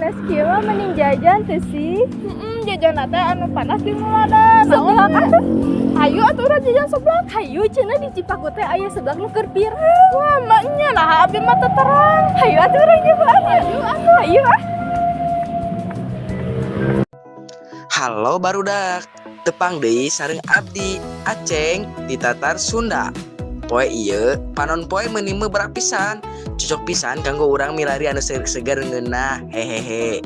sanes kieu mah mending jajan teh sih. Jajan teh anu panas di Mulada. Seblak atuh. Hayu atuh urang jajan seblak. Hayu cenah di Cipaku teh aya seblak nu keur viral. Wah, maknya nah abdi mah teu terang. Hayu atuh urang nyobaan. Hayu atuh, hayu ah. Halo barudak, tepang deui sareng abdi Aceng di Tatar Sunda. Poe ieu panon poe meuni mah berapisan, cocok pisan kanggo urang milari anu seger-seger ngeunah hehehe.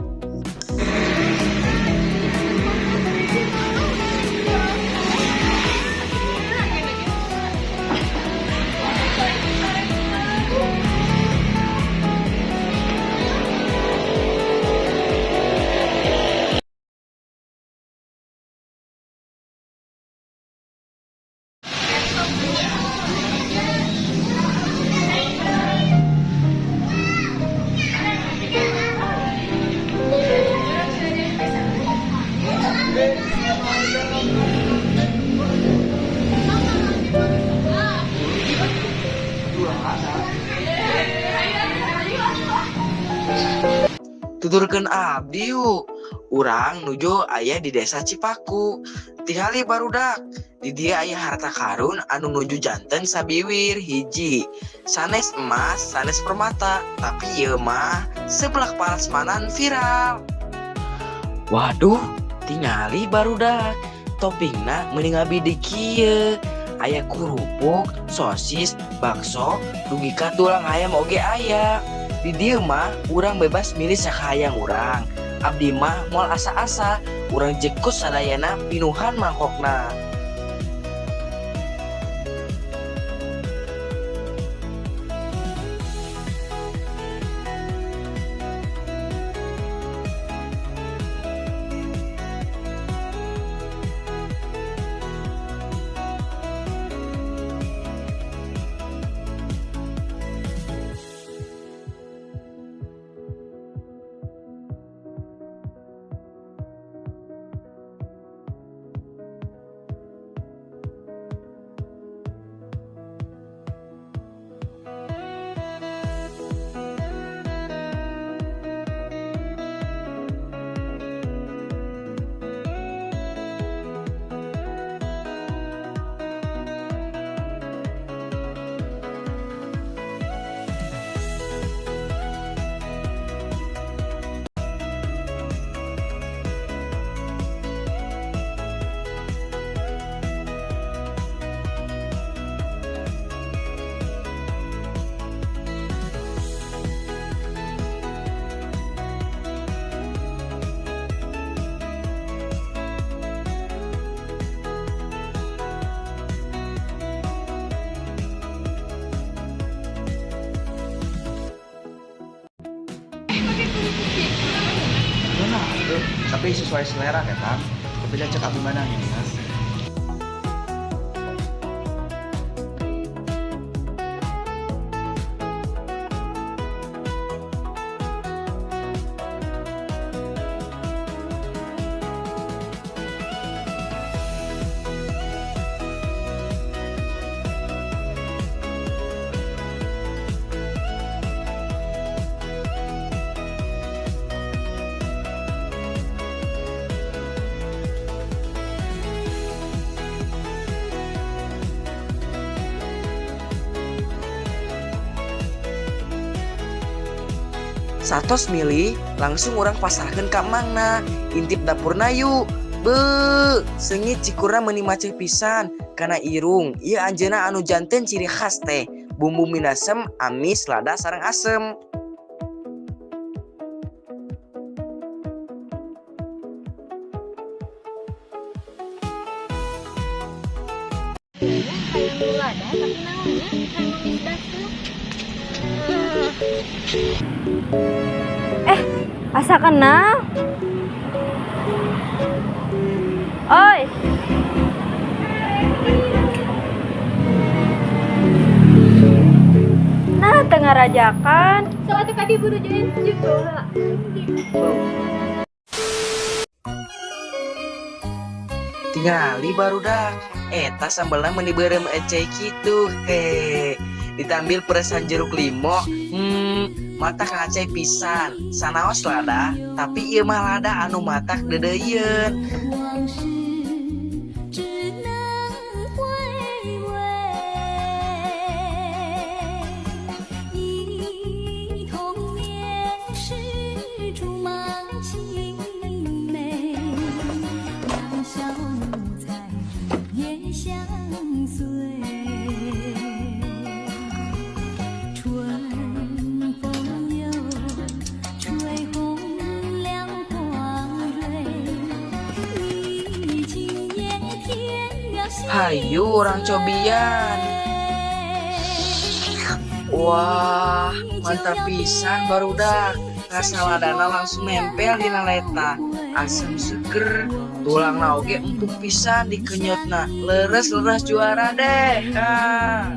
Tuturkeun abdi yuk. Urang nuju aya di desa Cipaku. Tingali barudak. Di dia aya harta karun anu nuju janten sabiwir hiji. Sanes emas, sanes permata. Tapi ieu mah seblak prasmanan viral. Waduh, tingali barudak. Toppingna mending abdi kieu. Aya kerupuk, sosis, bakso, dugi ka tulang ayam oge aya. Di dieu mah urang bebas milih sakahayang urang. Abdi mah moal asa-asa, urang jekus sadayana pinuhan mangkokna. Tapi sesuai selera kan, tapi dia cek abdi mana ini ya. Satos milih langsung urang pasarkeun ka mangna. Intip dapurna yuk. Be, sengit cikurna meuni macet pisan kana irung. Ieu anjeunna anu janten ciri khas teh. Bumbu minasem, amis, lada sareng asem. Mulada tapi naonnya anu disdaskeun. Asa kenal? Oi. Nah, tengah rajakan. Soalnya tadi buru join juga. Tingali barudak. Eta sambelna meuni beureum ecey kitu. Hehe. Ditambil peresan jeruk limau. matak ngacai pisan sanaos lada tapi ieu mah lada anu matak dedeyeun. 往事只能回味，忆童年时竹马青梅，两小无猜也相随。春风又吹红了花蕊，已经也添了新 Hayu orang cobian. Wah, mantap pisan barudak. Rasa ladana langsung nempel di naletna. Asam seger, tulangna oge empuk pisan dikenyotna. Leres-leres juara deh. Ah.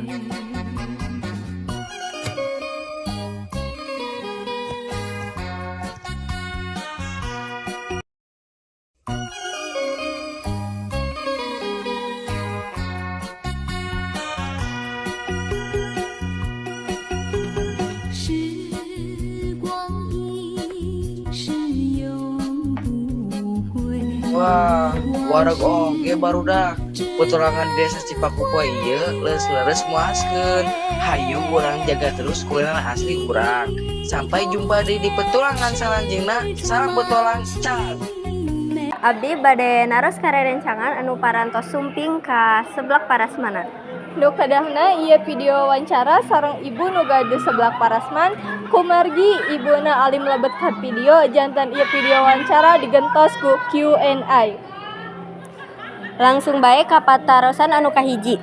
Wah, wareg oge barudak. Petualangan desa Cipaku poe ieu leres-leres muaskeun. Hayu urang jaga terus kuliner asli urang. Sampai jumpa di petualangan salanjengna. Salam petualang cal. Abdi bade naros karerencangan anu parantos sumping ka Seblak Parasmanan. Nu kadahna ieu video wawancara sareng ibu nu gaduh Seblak Parasman kumargi ibuna alim lebet ka video jantan ieu video wawancara digentos ku Q&A. Langsung bae ka patarosan anu kahiji.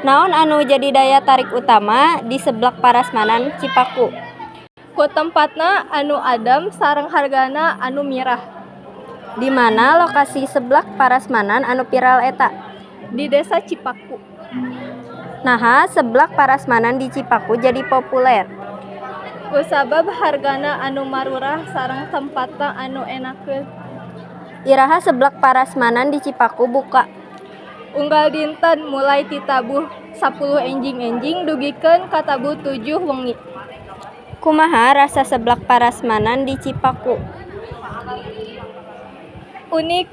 Naon anu jadi daya tarik utama di Seblak Parasmanan Cipaku? Ku tempatna anu adem sareng hargana anu mirah. Di mana lokasi Seblak Parasmanan anu viral eta? Di desa Cipaku. Naha Seblak Parasmanan di Cipaku jadi populer? Kusabab hargana anu marurah sareng tempatna anu enakeun. Iraha Seblak Parasmanan di Cipaku buka Unggal dinten mulai ti tabuh 10 enjing-enjing dugikeun ka tabuh 7 wengi. Kumaha rasa Seblak Parasmanan di Cipaku? Unik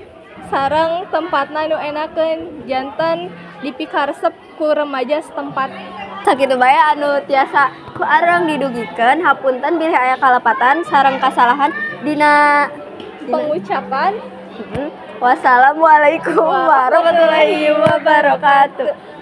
sareng tempatna nu enakeun janten dipikaresep ku remaja setempat. Sakitu bae anu tiasa ku areng didugikeun hapunten bilih aya kalepatan sareng kasalahan dina Pengucapan Wassalamualaikum warahmatullahi wabarakatuh.